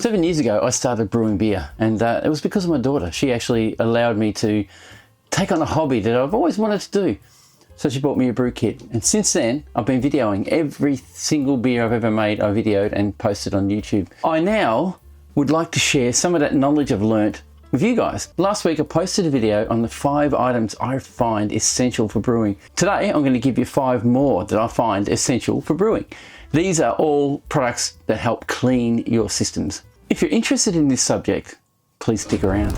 7 years ago, I started brewing beer, and it was because of my daughter. She actually allowed me to take on a hobby that I've always wanted to do. So she bought me a brew kit, and since then I've been videoing every single beer I've ever made. I videoed and posted on YouTube. I now would like to share some of that knowledge I've learnt with you guys. Last week I posted a video on the 5 items I find essential for brewing. Today I'm going to give you 5 more that I find essential for brewing. These are all products that help clean your systems. If you're interested in this subject, please stick around.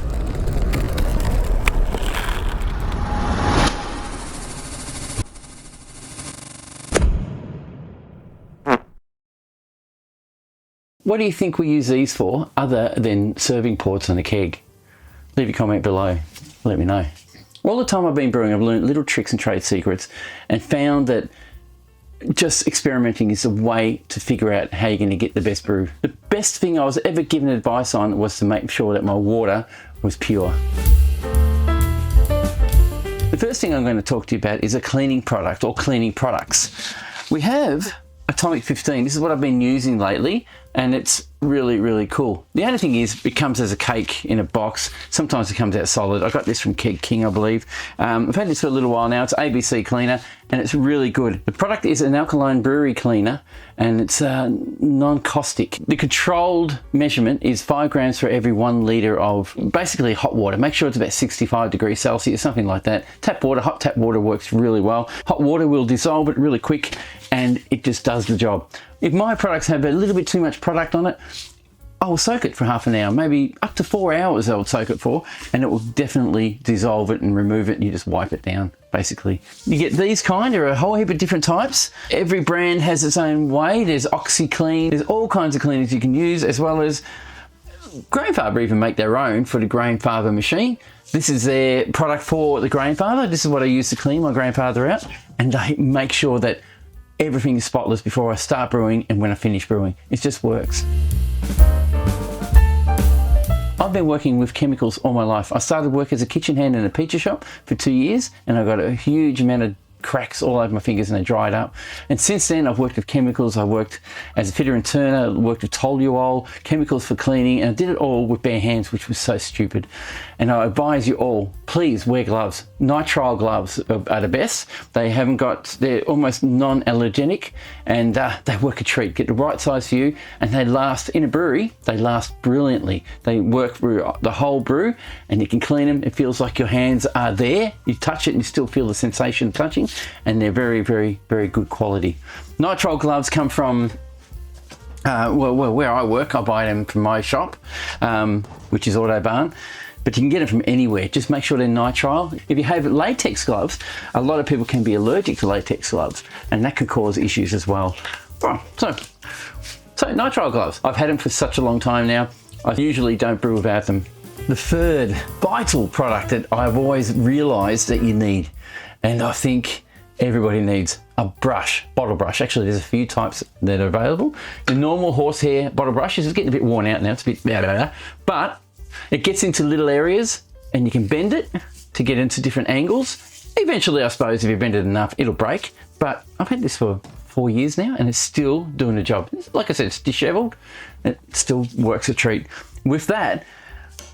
What do you think we use these for other than serving ports on a keg? Leave a comment below, let me know. All the time I've been brewing, I've learned little tricks and trade secrets and found that just experimenting is a way to figure out how you're going to get the best brew. The best thing I was ever given advice on was to make sure that my water was pure. The first thing I'm going to talk to you about is a cleaning product or cleaning products. We have Atomic 15. This is what I've been using lately, and it's really cool. The only thing is, it comes as a cake in a box. Sometimes it comes out solid. I got this from Keg King, I believe. I've had this for a little while now. It's ABC cleaner, and it's really good. The product is an alkaline brewery cleaner, and it's non-caustic. The controlled measurement is 5 grams for every 1 litre of basically hot water. Make sure it's about 65 degrees Celsius, something like that. Tap water, hot tap water works really well. Hot water will dissolve it really quick, and it just does the job. If my products have a little bit too much product on it, I will soak it for half an hour, maybe up to 4 hours I will soak it for, and it will definitely dissolve it and remove it, and you just wipe it down, basically. You get these kind, there are a whole heap of different types. Every brand has its own way. There's OxyClean, there's all kinds of cleaners you can use, as well as Grainfaber even make their own for the Grainfaber machine. This is their product for the Grainfaber. This is what I use to clean my Grainfaber out, and they make sure that everything is spotless before I start brewing and when I finish brewing. It just works. I've been working with chemicals all my life. I started work as a kitchen hand in a pizza shop for 2 years, and I got a huge amount of cracks all over my fingers and they dried up. And since then I've worked with chemicals. I worked as a fitter and turner, worked with toluol, chemicals for cleaning, and I did it all with bare hands, which was so stupid. And I advise you all, please wear gloves. Nitrile gloves are the best. They're almost non-allergenic, and they work a treat. Get the right size for you, and they last, in a brewery, they last brilliantly. They work through the whole brew, and you can clean them. It feels like your hands are there. You touch it and you still feel the sensation of touching, and they're very good quality. Nitrile gloves come from where I work. I buy them from my shop, which is Autobarn, but you can get them from anywhere. Just make sure they're nitrile. If you have latex gloves, a lot of people can be allergic to latex gloves, and that can cause issues as well. So nitrile gloves, I've had them for such a long time now. I usually don't brew without them. The third vital product that I've always realized that you need, and I think everybody needs, a brush, bottle brush. Actually, there's a few types that are available. The normal horsehair bottle brush is getting a bit worn out now. It's a bit, but it gets into little areas and you can bend it to get into different angles. Eventually, I suppose, if you bend it enough, it'll break. But I've had this for 4 years now and it's still doing the job. Like I said, it's disheveled. It still works a treat. With that,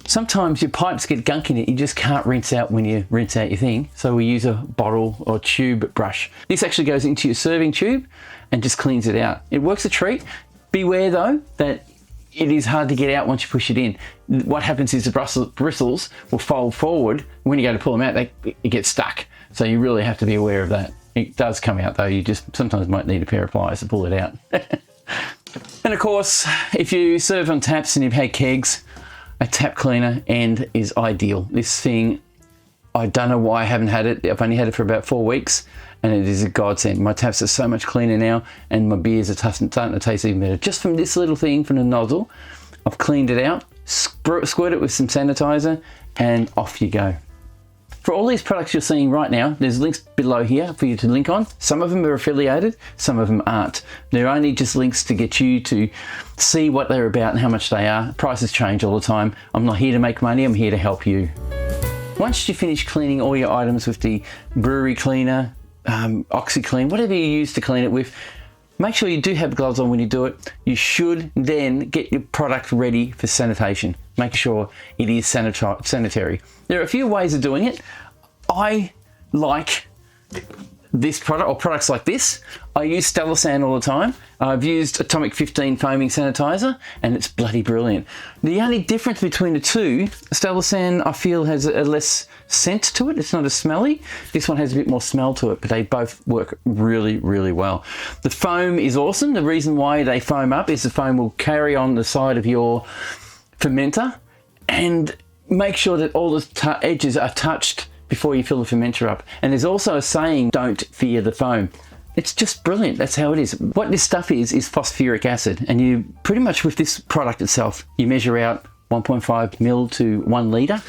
sometimes your pipes get gunk in it. You just can't rinse out when you rinse out your thing. So we use a bottle or tube brush. This actually goes into your serving tube and just cleans it out. It works a treat. Beware though that it is hard to get out once you push it in. What happens is the bristles will fold forward. When you go to pull them out, it gets stuck. So you really have to be aware of that. It does come out though. You just sometimes might need a pair of pliers to pull it out. And of course, if you serve on taps and you've had kegs, a tap cleaner end is ideal. This thing, I don't know why I haven't had it. I've only had it for about 4 weeks, and it is a godsend. My taps are so much cleaner now, and my beers are starting to taste even better. Just from this little thing from the nozzle, I've cleaned it out, squirt it with some sanitizer, and off you go. For all these products you're seeing right now, there's links below here for you to link on. Some of them are affiliated, some of them aren't. They're only just links to get you to see what they're about and how much they are. Prices change all the time. I'm not here to make money, I'm here to help you. Once you finish cleaning all your items with the brewery cleaner, OxyClean, whatever you use to clean it with, Make sure you do have gloves on when you do it. You should then get your product ready for sanitation. Make sure it is sanitary. There are a few ways of doing it. I like this product, or products like this. I use Stellar all the time. I've used Atomic 15 foaming sanitizer, and it's bloody brilliant. The only difference between the two, Stellar I feel has a less scent to it. It's not as smelly. This one has a bit more smell to it, but they both work really, really well. The foam is awesome. The reason why they foam up is the foam will carry on the side of your fermenter and make sure that all the edges are touched before you fill the fermenter up. And there's also a saying, don't fear the foam. It's just brilliant. That's how it is. What this stuff is phosphoric acid. And you pretty much, with this product itself, you measure out 1.5 mil to 1 litre.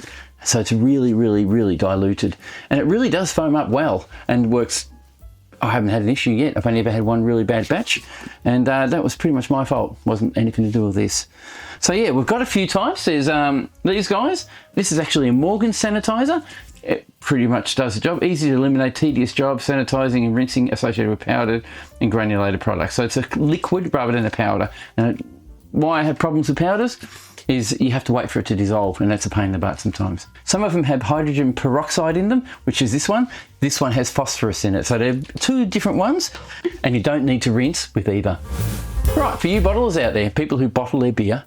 So it's really, really, really diluted. And it really does foam up well and works. I haven't had an issue yet. I've only ever had one really bad batch. And that was pretty much my fault. Wasn't anything to do with this. So yeah, we've got a few types. There's these guys. This is actually a Morgan sanitizer. It pretty much does the job. Easy to eliminate tedious job, sanitizing and rinsing associated with powdered and granulated products. So it's a liquid rather than a powder. Now, why I have problems with powders is you have to wait for it to dissolve, and that's a pain in the butt sometimes. Some of them have hydrogen peroxide in them, which is this one. This one has phosphorus in it. So they're two different ones, and you don't need to rinse with either. Right, for you bottlers out there, people who bottle their beer,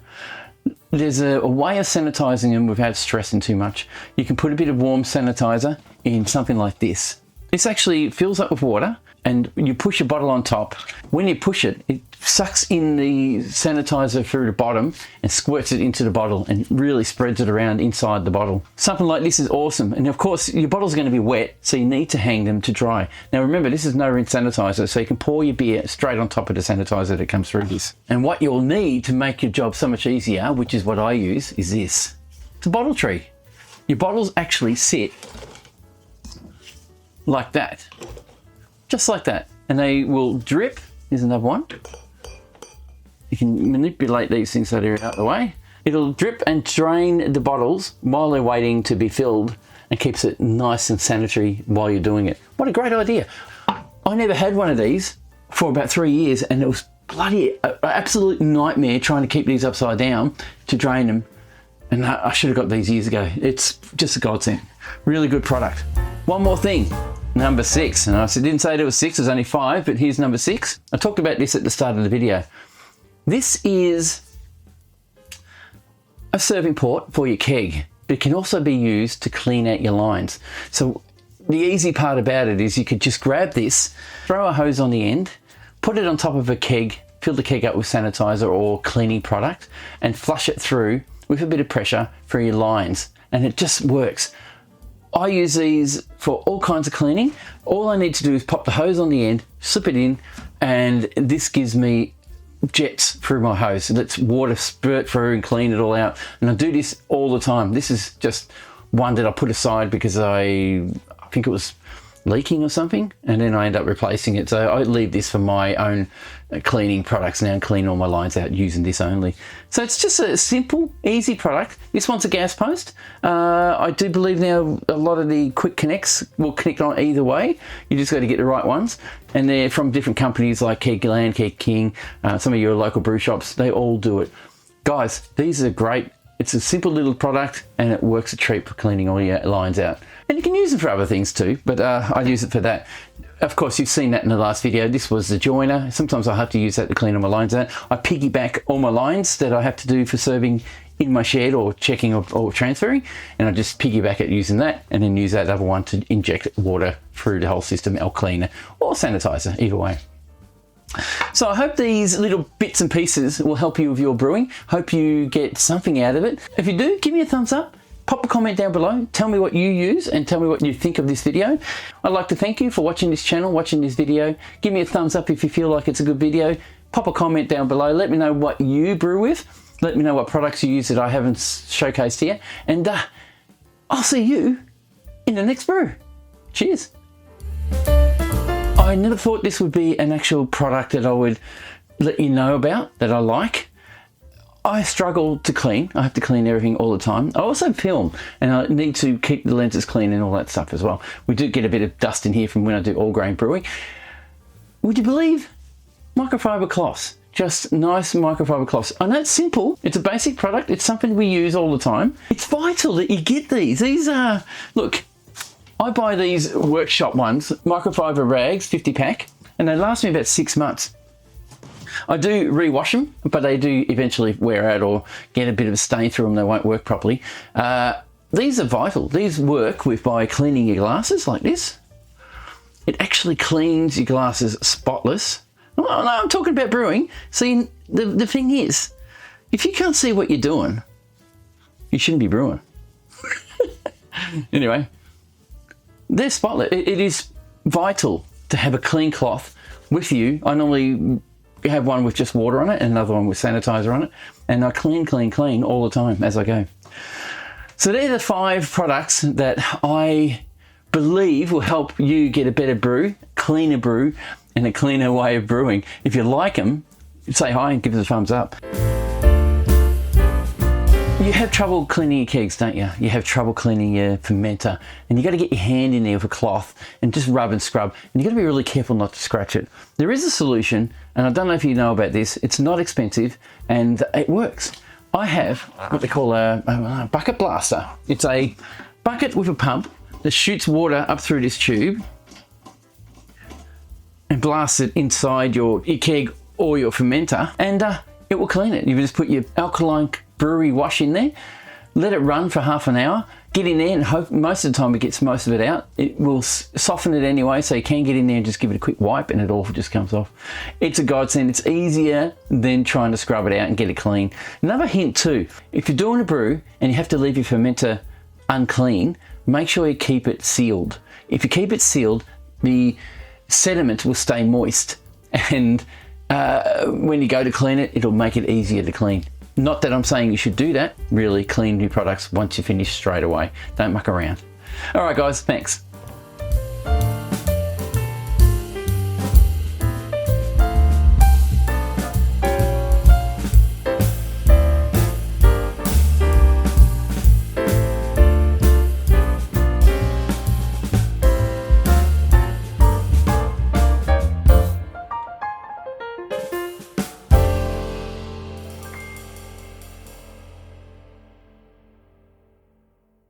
there's a way of sanitizing them without stressing too much. You can put a bit of warm sanitizer in something like this. This actually fills up with water, and you push your bottle on top. When you push it, it sucks in the sanitizer through the bottom and squirts it into the bottle and really spreads it around inside the bottle. Something like this is awesome. And of course, your bottle's going to be wet, so you need to hang them to dry. Now remember, this is no rinse sanitizer, so you can pour your beer straight on top of the sanitizer that comes through this. And what you'll need to make your job so much easier, which is what I use, is this. It's a bottle tree. Your bottles actually sit like that. Just like that, and they will drip. Here's another one. You can manipulate these things so they're out of the way. It'll drip and drain the bottles while they're waiting to be filled, and keeps it nice and sanitary while you're doing it. What a great idea. I never had one of these for about 3 years, and it was bloody absolute nightmare trying to keep these upside down to drain them. And I should have got these years ago. It's just a godsend. Really good product. One more thing. Number 6, and I didn't say there was 6, there's only 5, but here's number 6. I talked about this at the start of the video. This is a serving port for your keg, but it can also be used to clean out your lines. So the easy part about it is you could just grab this, throw a hose on the end, put it on top of a keg, fill the keg up with sanitizer or cleaning product, and flush it through with a bit of pressure for your lines, and it just works. I use these for all kinds of cleaning. All I need to do is pop the hose on the end, slip it in, and this gives me jets through my hose. It lets water spurt through and clean it all out. And I do this all the time. This is just one that I put aside because I think it was leaking or something, and then I end up replacing it. So I leave this for my own cleaning products now and clean all my lines out using this only. So it's just a simple, easy product. This one's a gas post. I do believe now a lot of the quick connects will connect on either way. You just got to get the right ones. And they're from different companies like Kegland, Keg King, some of your local brew shops. They all do it. Guys, these are great. It's a simple little product, and it works a treat for cleaning all your lines out. And you can use it for other things too, but I use it for that. Of course, you've seen that in the last video. This was the joiner. Sometimes I have to use that to clean all my lines out. I piggyback all my lines that I have to do for serving in my shed or checking or transferring, and I just piggyback it using that, and then use that other one to inject water through the whole system, or cleaner or sanitizer, either way. So I hope these little bits and pieces will help you with your brewing. Hope you get something out of it. If you do, give me a thumbs up. Pop a comment down below. Tell me what you use and tell me what you think of this video. I'd like to thank you for watching this channel, watching this video. Give me a thumbs up if you feel like it's a good video. Pop a comment down below. Let me know what you brew with. Let me know what products you use that I haven't showcased here. And I'll see you in the next brew. Cheers. I never thought this would be an actual product that I would let you know about, that I like. I struggle to clean. I have to clean everything all the time. I also film, and I need to keep the lenses clean and all that stuff as well. We do get a bit of dust in here from when I do all grain brewing. Would you believe Microfiber cloths. Just nice microfiber cloths. I know it's simple. It's a basic product. It's something we use all the time. It's vital that you get these. These are, look, I buy these workshop ones, microfiber rags, 50 pack, and they last me about 6 months. I do rewash them, but they do eventually wear out or get a bit of a stain through them. They won't work properly. These are vital. These work by cleaning your glasses like this. It actually cleans your glasses spotless. No, I'm talking about brewing. See, the thing is, if you can't see what you're doing, you shouldn't be brewing. Anyway, they're spotless. It is vital to have a clean cloth with you. I normally have one with just water on it and another one with sanitizer on it. And I clean all the time as I go. So they're the 5 products that I believe will help you get a better brew, cleaner brew, and a cleaner way of brewing. If you like them, say hi and give us a thumbs up. You have trouble cleaning your kegs, don't you? You have trouble cleaning your fermenter, and you got to get your hand in there with a cloth and just rub and scrub, and you got to be really careful not to scratch it. There is a solution, and I don't know if you know about this. It's not expensive and it works. I have what they call a bucket blaster. It's a bucket with a pump that shoots water up through this tube and blasts it inside your keg or your fermenter, and it will clean it. You just put your alkaline brewery wash in there, let it run for half an hour, get in there, and hope most of the time it gets most of it out. It will soften it anyway, so you can get in there and just give it a quick wipe and it all just comes off. It's a godsend. It's easier than trying to scrub it out and get it clean. Another hint too, if you're doing a brew and you have to leave your fermenter unclean, make sure you keep it sealed. If you keep it sealed, the sediment will stay moist, and when you go to clean it, it'll make it easier to clean. Not that I'm saying you should do that. Really clean new products once you finish straight away. Don't muck around. All right, guys, thanks.